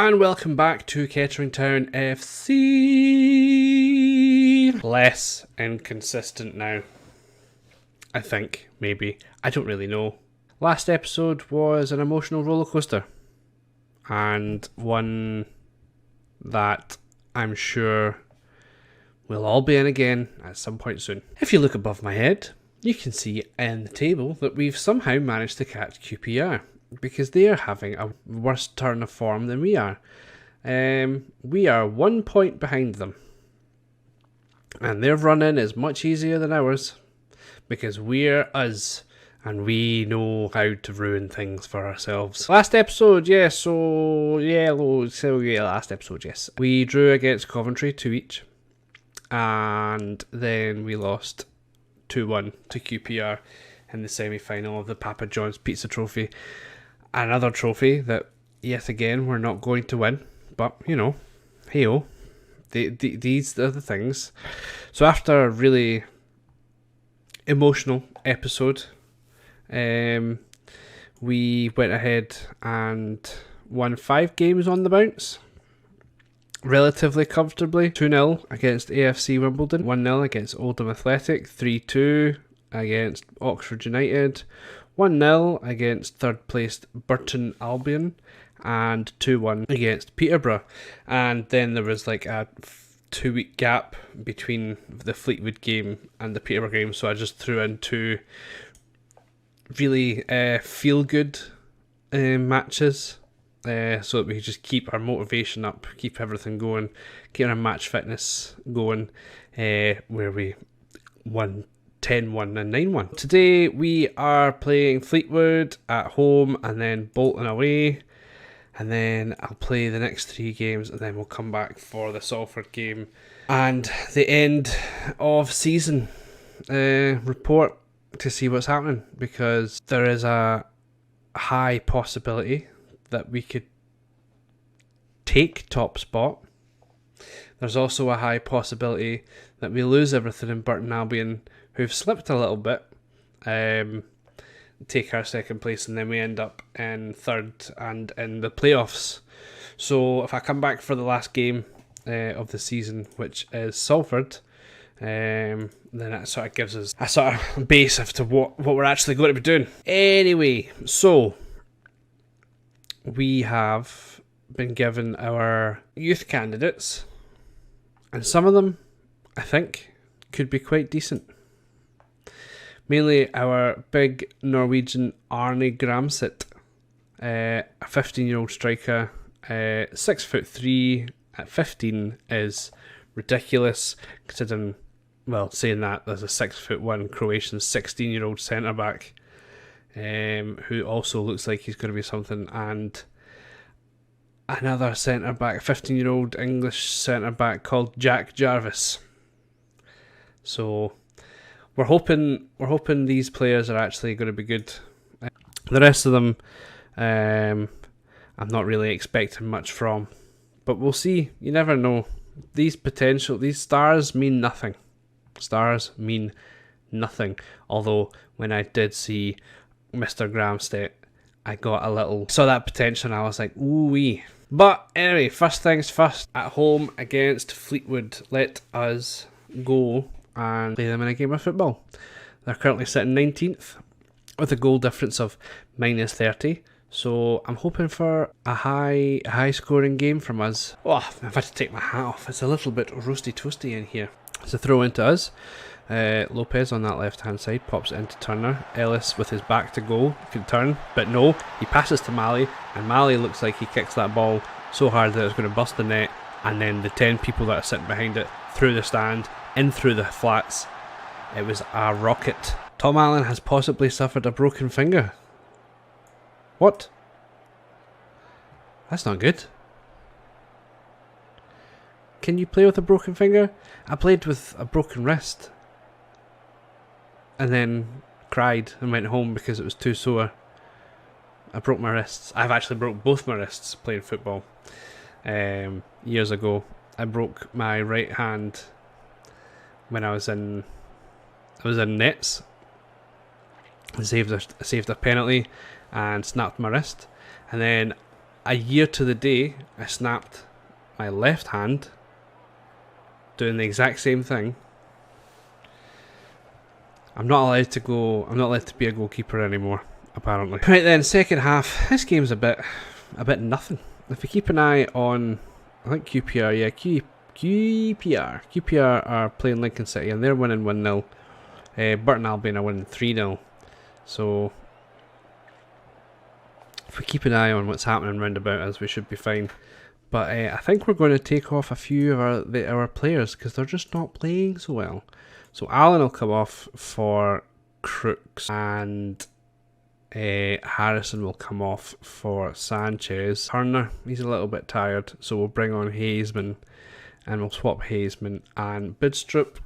and welcome back to Kettering Town FC. Less inconsistent now, I think, maybe. I don't really know. Last episode was an emotional rollercoaster, and one that I'm sure we'll all be in again at some point soon. If you look above my head, you can see in the table that we've somehow managed to catch QPR, because they are having a worse turn of form than we are. We are 1 point behind them, and their run-in is much easier than ours, because we're us, and we know how to ruin things for ourselves. Last episode, yes. We drew against Coventry 2 each, and then we lost 2-1 to QPR in the semi-final of the Papa John's Pizza Trophy. Another trophy that, yet again, we're not going to win. But, you know, hey-oh, these are the things. So after a really emotional episode, we went ahead and won 5 games on the bounce, relatively comfortably. 2-0 against AFC Wimbledon, 1-0 against Oldham Athletic, 3-2 against Oxford United, 1-0 against third placed Burton Albion, and 2-1 against Peterborough. And then there was like a 2-week gap between the Fleetwood game and the Peterborough game, so I just threw in 2 really feel-good matches, so that we could just keep our motivation up, keep everything going, keep our match fitness going, where we won 10-1 and 9-1. Today we are playing Fleetwood at home and then Bolton away, and then I'll play the next 3 games, and then we'll come back for the Salford game and the end of season report to see what's happening, because there is a high possibility that we could take top spot. There's also a high possibility that we lose everything in Burton Albion, who've slipped a little bit, take our second place, and then we end up in third and in the playoffs. So if I come back for the last game of the season, which is Salford, then that sort of gives us a sort of base as to what we're actually going to be doing. Anyway, so we have been given our youth candidates, and some of them, I think, could be quite decent. Mainly our big Norwegian Arne Gramset, a 15-year-old striker, 6'3" at 15 is ridiculous, considering, well, saying that, there's a 6'1" Croatian 16-year-old centre-back who also looks like he's going to be something, and another centre-back, 15-year-old English centre-back called Jack Jarvis. So we're hoping these players are actually going to be good. The rest of them, I'm not really expecting much from, but we'll see. You never know. These stars mean nothing. Stars mean nothing. Although when I did see Mr. Gramstedt, I saw that potential, and I was like, ooh wee. But anyway, first things first. At home against Fleetwood, let us go and play them in a game of football. They're currently sitting 19th with a goal difference of -30. So I'm hoping for a high scoring game from us. Oh, I've had to take my hat off. It's a little bit roasty toasty in here. It's a throw into us. Lopez on that left hand side pops it into Turner. Ellis with his back to goal can turn, but no, he passes to Mali, and Mali looks like he kicks that ball so hard that it's going to bust the net, and then the 10 people that are sitting behind it through the stand, in through the flats. It was a rocket. Tom Allen has possibly suffered a broken finger. What? That's not good. Can you play with a broken finger? I played with a broken wrist, and then cried and went home because it was too sore. I broke my wrists. I've actually broke both my wrists playing football. Years ago, I broke my right hand when I was in nets. I saved a penalty and snapped my wrist, and then a year to the day, I snapped my left hand doing the exact same thing. I'm not allowed to be a goalkeeper anymore, apparently. Right then, second half. This game's a bit nothing. If we keep an eye on, I think QPR, yeah, QPR are playing Lincoln City and they're winning 1-0. Burton Albion are winning 3-0. So if we keep an eye on what's happening round about us, we should be fine. But I think we're going to take off a few of our players because they're just not playing so well. So Allen will come off for Crooks and Harrison will come off for Sanchez. Turner, he's a little bit tired, so we'll bring on Hazeman and we'll swap Hazeman and Bidstrup,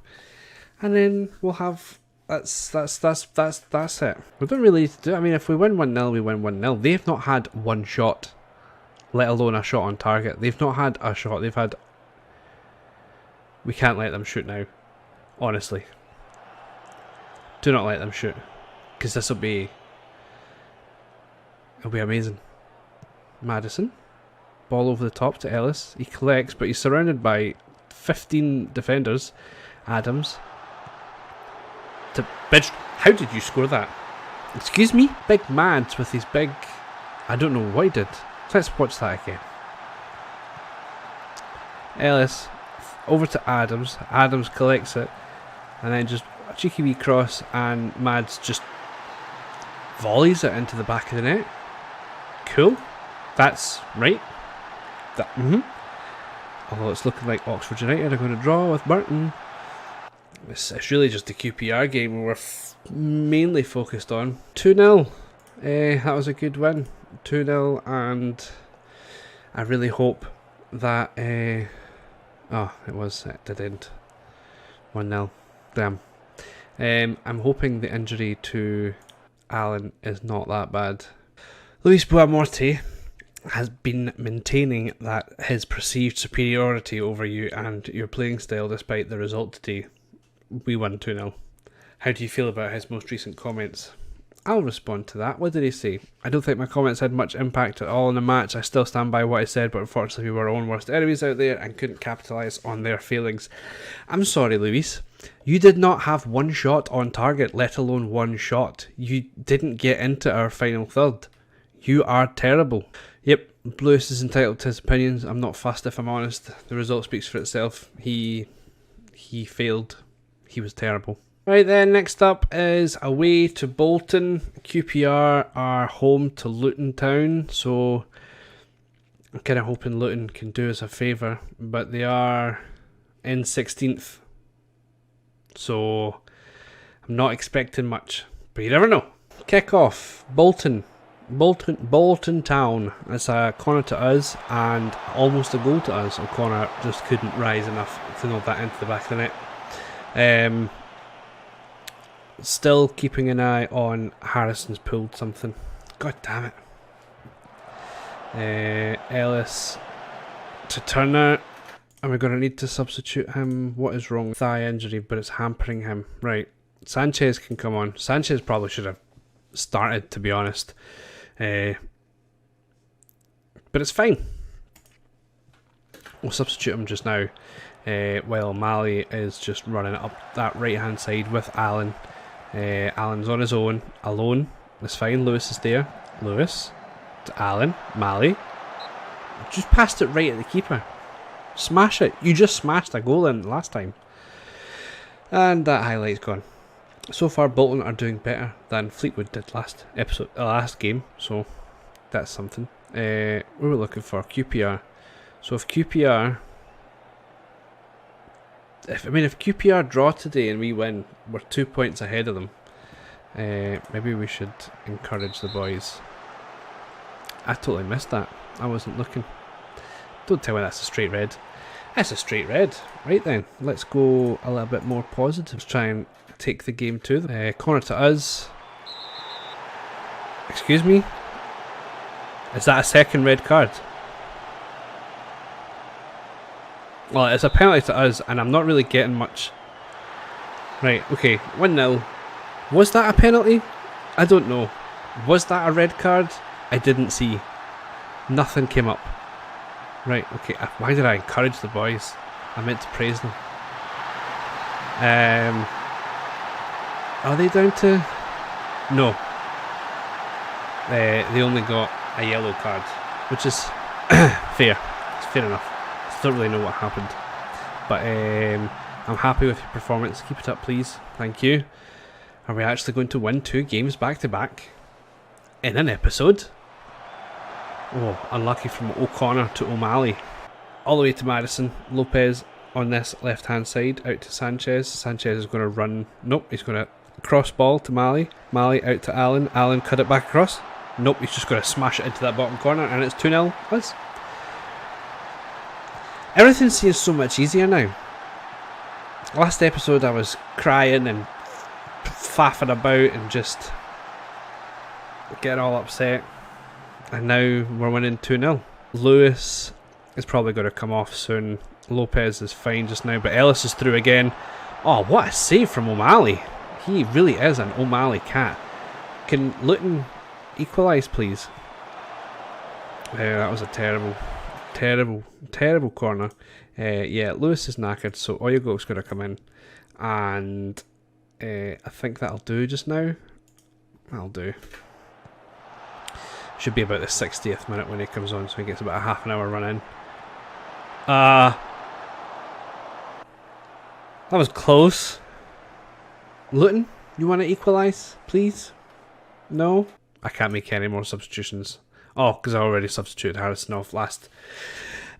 and then we'll have that's it. We don't really need to do. I mean, if we win 1-0, we win 1-0. They've not had one shot, let alone a shot on target. They've not had a shot. They've had. We can't let them shoot now. Honestly, do not let them shoot, because this will be. It'll be amazing. Madison. Ball over the top to Ellis. He collects, but he's surrounded by 15 defenders. Adams. To Bidge. How did you score that? Excuse me? Big Mads with his big... I don't know what he did. Let's watch that again. Ellis. Over to Adams. Adams collects it. And then just a cheeky wee cross. And Mads just volleys it into the back of the net. Cool. That's right. Although it's looking like Oxford United are going to draw with Burton. It's really just the QPR game we're mainly focused on. 2-0. That was a good win. 2-0, and I really hope that... it did end. 1-0. Damn. I'm hoping the injury to Allen is not that bad. Luis Boamorte has been maintaining that his perceived superiority over you and your playing style despite the result today. We won 2-0. How do you feel about his most recent comments? I'll respond to that. What did he say? I don't think my comments had much impact at all in the match. I still stand by what I said, but unfortunately we were our own worst enemies out there and couldn't capitalise on their failings. I'm sorry, Luis. You did not have one shot on target, let alone one shot. You didn't get into our final third. You are terrible. Yep, Lewis is entitled to his opinions. I'm not fussed if I'm honest. The result speaks for itself. He failed. He was terrible. Right then, next up is away to Bolton. QPR are home to Luton Town, so I'm kind of hoping Luton can do us a favour, but they are in 16th, so I'm not expecting much, but you never know. Kick off, Bolton Town. It's a corner to us and almost a goal to us. O'Connor just couldn't rise enough to knock that into the back of the net. Still keeping an eye on Harrison's pulled something. God damn it. Ellis to Turner. And we're going to need to substitute him. What is wrong? Thigh injury, but it's hampering him. Right. Sanchez can come on. Sanchez probably should have started, to be honest. But it's fine. We'll substitute him just now. While Mali is just running up that right hand side with Allen. Allen's on his own, alone. It's fine. Lewis is there. Lewis to Allen. Mali just passed it right at the keeper. Smash it. You just smashed a goal in last time, and that highlight's gone. So far, Bolton are doing better than Fleetwood did last game. So that's something. We were looking for QPR. So if QPR. If QPR draw today and we win, we're 2 points ahead of them. Maybe we should encourage the boys. I totally missed that. I wasn't looking. Don't tell me that's a straight red. That's a straight red. Right then, let's go a little bit more positive. Let's try and take the game to them. Corner to us. Excuse me? Is that a second red card? Well, it's a penalty to us, and I'm not really getting much. Right, okay, 1-0. Was that a penalty? I don't know. Was that a red card? I didn't see. Nothing came up. Right, okay. Why did I encourage the boys? I meant to praise them. Are they down to... No. They only got a yellow card, which is fair. It's fair enough. I don't really know what happened. But I'm happy with your performance. Keep it up, please. Thank you. Are we actually going to win 2 games back to back in an episode? Oh, unlucky from O'Connor to O'Malley. All the way to Madison. Lopez on this left-hand side, out to Sanchez. Sanchez is going to run. Nope, he's going to cross ball to Mali. Mali out to Allen. Allen cut it back across. Nope, he's just going to smash it into that bottom corner, and it's 2-0. Us. Everything seems so much easier now. Last episode I was crying and faffing about and just getting all upset, and now we're winning 2-0. Lewis is probably going to come off soon. Lopez is fine just now, but Ellis is through again. Oh, what a save from O'Malley. He really is an O'Malley cat. Can Luton equalise, please? That was a terrible corner. Yeah, Lewis is knackered, so Oyago's going to come in, and I think that'll do just now. That'll do. Should be about the 60th minute when he comes on, so he gets about a half an hour run in. That was close. Luton, you want to equalise, please? No? I can't make any more substitutions. Oh, because I already substituted Harrison off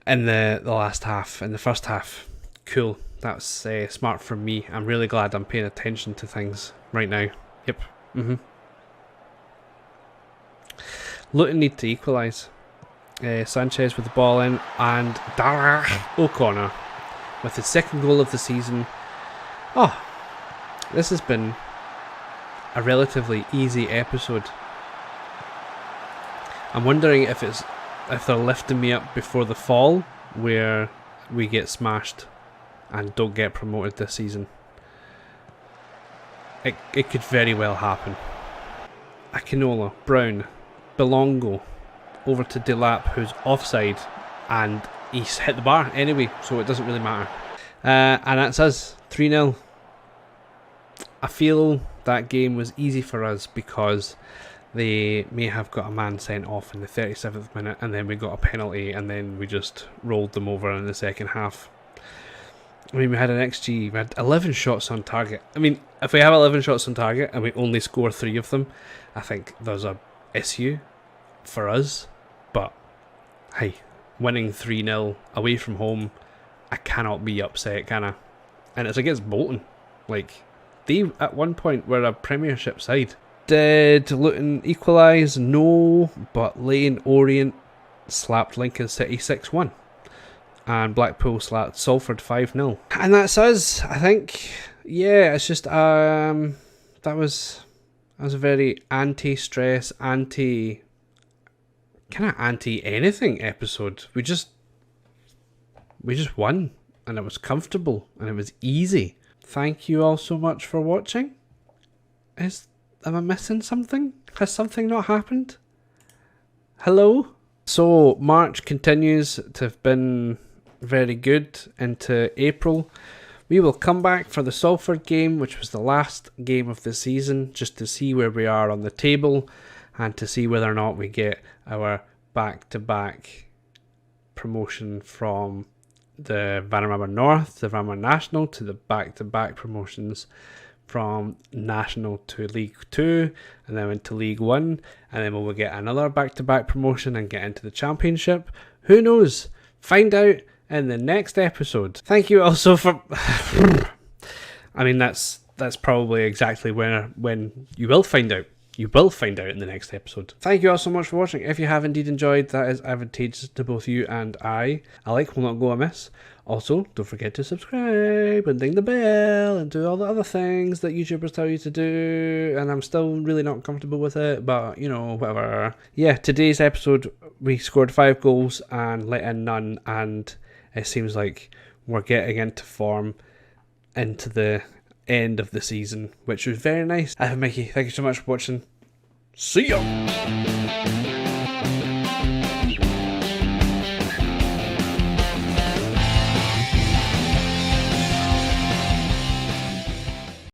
in the last half, in the first half. Cool. That's smart from me. I'm really glad I'm paying attention to things right now. Yep. Luton need to equalise. Sanchez with the ball in, and O'Connor with the second goal of the season. Oh, this has been a relatively easy episode. I'm wondering if they're lifting me up before the fall, where we get smashed and don't get promoted this season. It could very well happen. Akinola, Brown, Belongo, over to Delap, who's offside, and he's hit the bar anyway, so it doesn't really matter. And that's us, 3-0. I feel that game was easy for us because they may have got a man sent off in the 37th minute, and then we got a penalty, and then we just rolled them over in the second half. I mean, we had an XG, we had 11 shots on target. I mean, if we have 11 shots on target and we only score 3 of them, I think there's a issue for us. But hey, winning 3-0 away from home, I cannot be upset, can I? And it's against Bolton. Like, they at one point were a Premiership side. Did Luton equalise? No, but Lane Orient slapped Lincoln City 6-1. And Blackpool slapped Salford 5-0. And that's us, I think. Yeah, it's just, that was a very anti-stress, kind of anti-anything episode. We just won, and it was comfortable, and it was easy. Thank you all so much for watching. Am I missing something? Has something not happened? Hello? So, March continues to have been very good into April. We will come back for the Salford game, which was the last game of the season, just to see where we are on the table and to see whether or not we get our back-to-back promotion from the Vanarama North, the Vanarama National, to the back-to-back promotions from National to League 2, and then into League 1, and then we'll get another back-to-back promotion and get into the Championship. Who knows? Find out in the next episode. Thank you also for... I mean, that's probably exactly when you will find out. You will find out in the next episode. Thank you all so much for watching. If you have indeed enjoyed, that is advantageous to both you and I. A like will not go amiss. Also, don't forget to subscribe and ding the bell and do all the other things that YouTubers tell you to do. And I'm still really not comfortable with it, but, you know, whatever. Yeah, today's episode, we scored 5 goals and let in none. And it seems like we're getting into form into the end of the season, which was very nice. I'm Mikey. Thank you so much for watching. See ya!